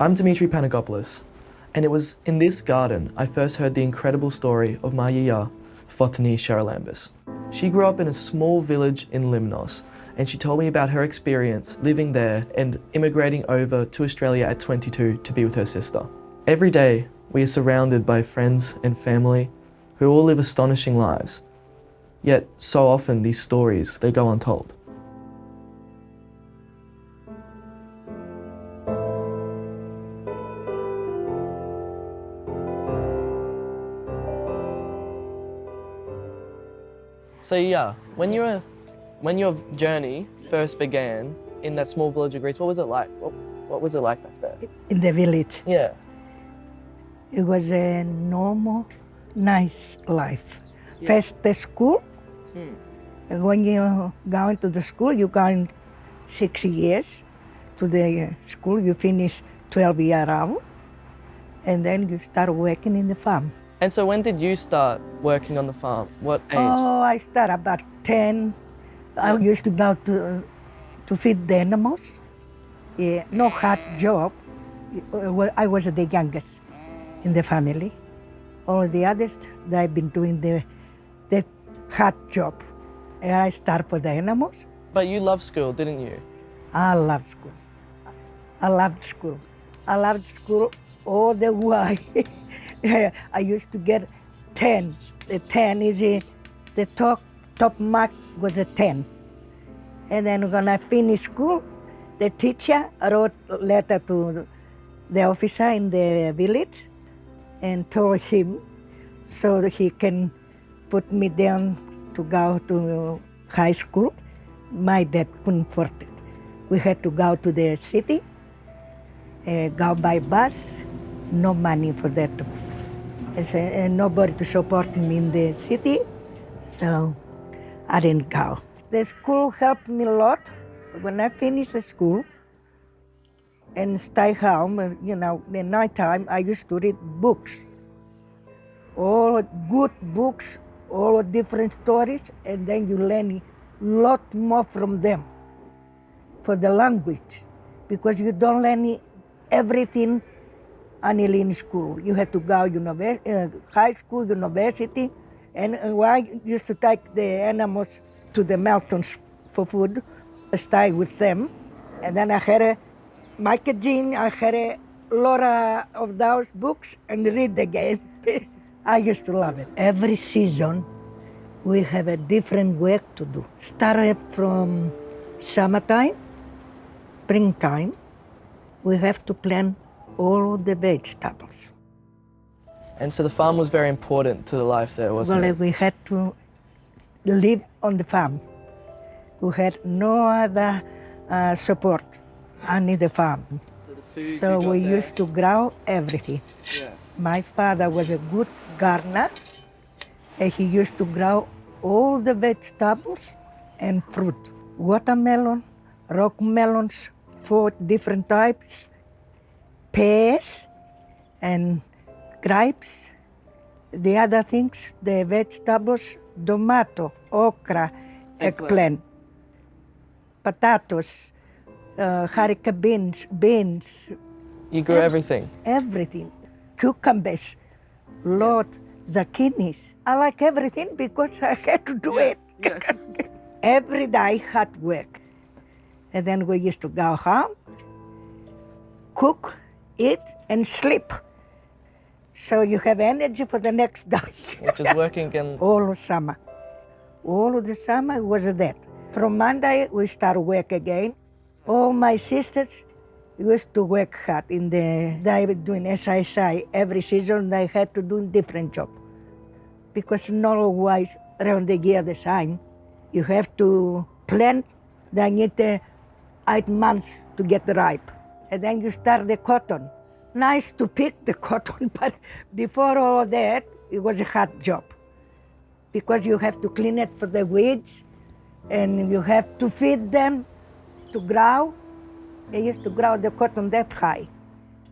I'm Dimitri Panagopoulos, and it was in this garden I first heard the incredible story of my yaya, Fotini Sharalambis. She grew up in a small village in Limnos, and she told me about her experience living there and immigrating over to Australia at 22 to be with her sister. Every day, we are surrounded by friends and family who all live astonishing lives. Yet, so often these stories, they go untold. So yeah, when your journey first began in that small village of Greece, what was it like? What was it like back there? In the village. Yeah. It was a normal, nice life. Yeah. First the school, and when you go into the school, you go in 6 years to the school, you finish 12 years out, and then you start working in the farm. And so when did you start working on the farm? What age? Oh, I started about 10. I used to go to feed the animals. Yeah, no hard job. I was the youngest in the family. All the others, they've been doing the hard job. And I started for the animals. But you loved school, didn't you? I loved school. I loved school. I loved school all the way. I used to get 10. The 10 is the top mark was a 10. And then when I finished school, the teacher wrote a letter to the officer in the village and told him so that he can put me down to go to high school. My dad couldn't afford it. We had to go to the city, go by bus, no money for that. And nobody to support me in the city, so I didn't go. The school helped me a lot. When I finished the school and stay home, you know, the night time, I used to read books. All good books, all different stories, and then you learn a lot more from them for the language, because you don't learn everything until in school. You had to go high school, university, and I used to take the animals to the mountains for food, stay with them, and then I had a magazine, I had a lot of those books and read again. I used to love it. Every season, we have a different work to do. Started from summertime, springtime, we have to plant all the vegetables. And so the farm was very important to the life there, wasn't it? We had to live on the farm. We had no other support, only the farm. So we used to grow everything. Yeah. My father was a good gardener, and he used to grow all the vegetables and fruit. Watermelon, rock melons, 4 different types, pears and grapes. The other things, the vegetables, tomato, okra, eggplant, potatoes, haricot beans. You grew everything? Everything. Cucumbers, zucchinis. I like everything because I had to do it. Yes. Every day hard work. And then we used to go home, cook, eat, and sleep. So you have energy for the next day. Which is working again. All of summer. All of the summer was that. From Monday, we start work again. All my sisters used to work hard they were doing SISI. Every season they had to do a different job. Because not always around the year the same. You have to plant, they need 8 months to get ripe. And then you start the cotton. Nice to pick the cotton, but before all that, it was a hard job. Because you have to clean it for the weeds, and you have to feed them to grow. They used to grow the cotton that high.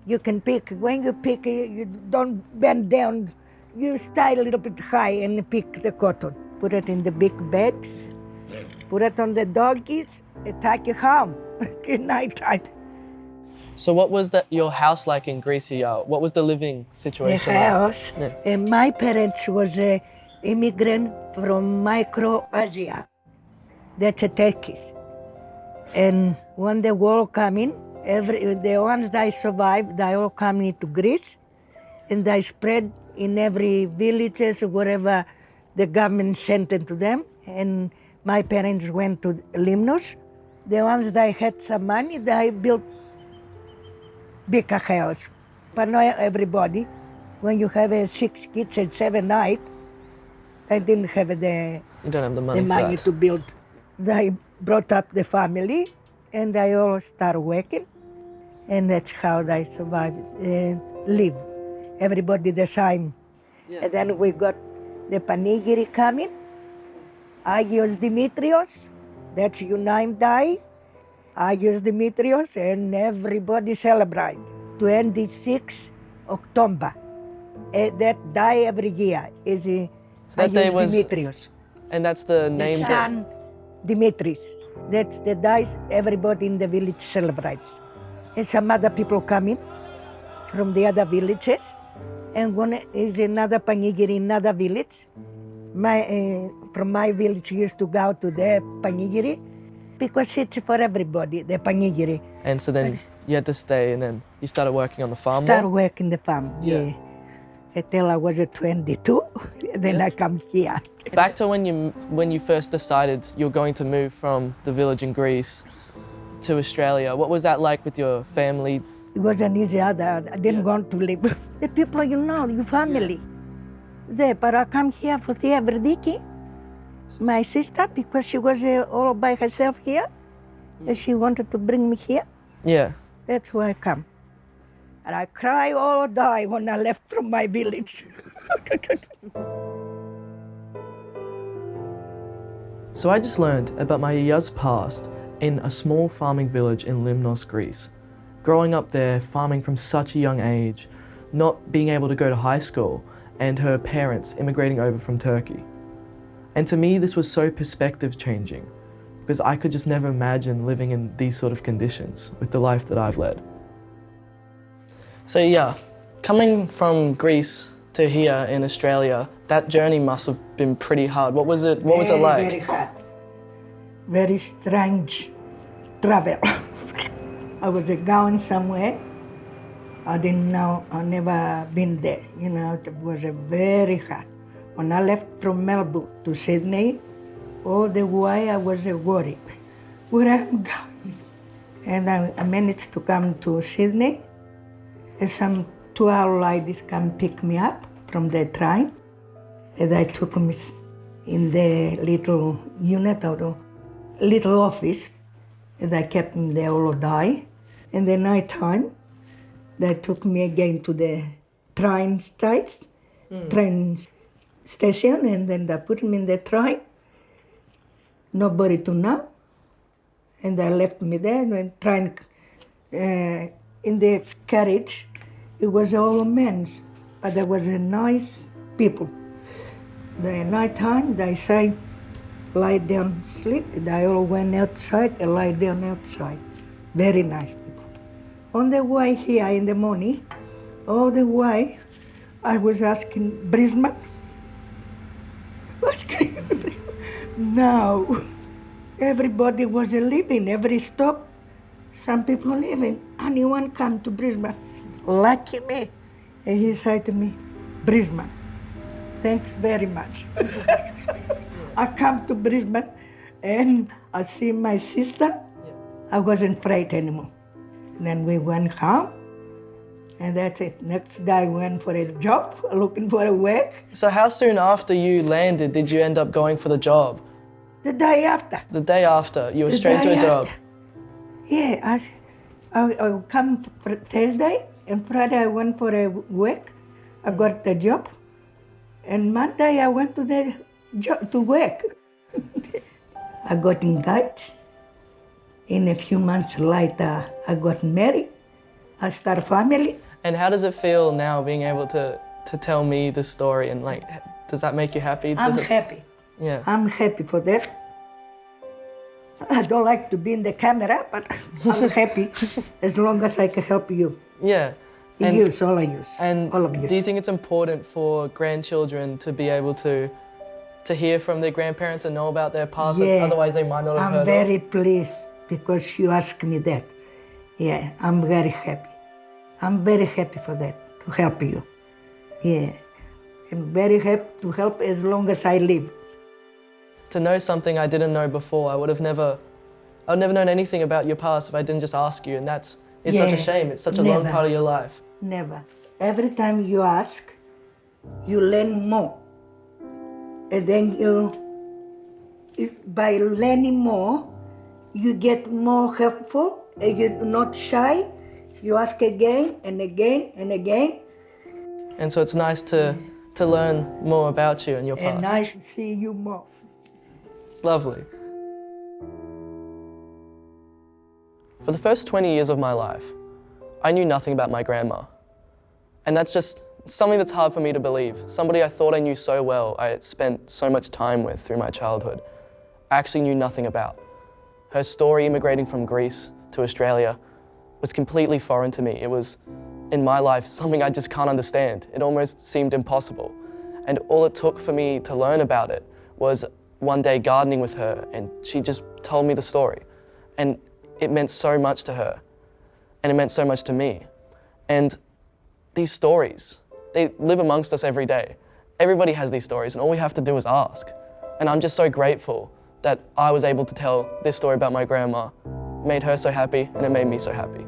You can pick, when you pick, you don't bend down, you stay a little bit high and pick the cotton. Put it in the big bags, put it on the doggies, and take it home at night time. So what was your house like in Greece? What was the living The situation like? house. Yeah. And my parents was a immigrant from Micro-Asia. That's a Turkish. And when the war coming, the ones that survived, they all come into Greece, and they spread in every villages, wherever the government sent them to them. And my parents went to Limnos. The ones that had some money, they built bigger house. But not everybody. When you have 6 kids and 7 8, they didn't have You don't have the money the for money that. to build. They brought up the family, and they all start working, and that's how they survive and live. Everybody the same. Yeah. And then we got the panigiri coming. Agios Dimitrios, that's your name day. Agios Dimitrios, and everybody celebrate. 26 October. That day every year is So that day Agios was, Dimitrios. and that's the The name day. son Dimitris. That's the day everybody in the village celebrates. And some other people coming from the other villages. And one is another panigiri in another village. From my village used to go to the panigiri because it's for everybody, the panigiri. And so then you had to stay, and then you started working on the farm Start more? working the farm, yeah. Until I was 22, then I come here. Back to when you first decided you were going to move from the village in Greece to Australia, what was that like with your family? It wasn't easy either. I didn't want to live. The people you know, your family. There, but I come here for the Everdiki, my sister, because she was all by herself here, and she wanted to bring me here. Yeah. That's why I come. And I cry all day when I left from my village. So I just learned about my Yaya's past in a small farming village in Limnos, Greece. Growing up there, farming from such a young age, not being able to go to high school, and her parents immigrating over from Turkey. And to me, this was so perspective changing, because I could just never imagine living in these sort of conditions with the life that I've led. So yeah, coming from Greece to here in Australia, that journey must have been pretty hard. What was it like? Very hard. Very strange travel. I was going somewhere. I didn't know, I never been there. You know, it was very hard. When I left from Melbourne to Sydney, all the way I was worried. Where I'm going? And I managed to come to Sydney. And some 2-hour ladies come pick me up from the train. And they took me in the little unit or little office. And they kept me there all day. In the night time, they took me again to the train station, and then they put me in the train. Nobody to know. And they left me there. And train in the carriage, it was all men, but there was a nice people. The night time, they say, lie down, sleep. They all went outside and lie down outside. Very nice people. On the way here in the morning, all the way, I was asking Brisbane. What kind of Brisbane? No. Everybody was living, every stop, some people living. Anyone come to Brisbane? Lucky me. And he said to me, Brisbane, thanks very much. I come to Brisbane and I see my sister. I wasn't afraid anymore. And then we went home, and that's it. Next day I went for a job, looking for a work. So how soon after you landed did you end up going for the job? The day after. The day after, you were straight to a job? Yeah, I come for Thursday, and Friday I went for a work. I got the job. And Monday I went to the job to work. I got engaged. In a few months later, I got married. I started family. And how does it feel now being able to tell me the story, and like, does that make you happy? I'm happy. Yeah. I'm happy for that. I don't like to be in the camera, but I'm happy as long as I can help you. Yeah. Use all I use. And all of you. do you think it's important for grandchildren to be able to hear from their grandparents and know about their past? Yeah. Otherwise they might not have heard I'm very pleased because you asked me that. Yeah, I'm very happy. I'm very happy for that, to help you. Yeah, I'm very happy to help as long as I live. To know something I didn't know before, I would never known anything about your past if I didn't just ask you, and it's such a shame. It's such a long part of your life. Never. Every time you ask, you learn more. And then by learning more, you get more helpful, and you're not shy. You ask again and again and again. And so it's nice to learn more about you and your past. And nice to see you more. It's lovely. For the first 20 years of my life, I knew nothing about my grandma. And that's just something that's hard for me to believe. Somebody I thought I knew so well, I had spent so much time with through my childhood, I actually knew nothing about. Her story immigrating from Greece to Australia was completely foreign to me. It was, in my life, something I just can't understand. It almost seemed impossible. And all it took for me to learn about it was one day gardening with her, and she just told me the story. And it meant so much to her, and it meant so much to me. And these stories, they live amongst us every day. Everybody has these stories, and all we have to do is ask. And I'm just so grateful that I was able to tell this story about my grandma. It made her so happy, and it made me so happy.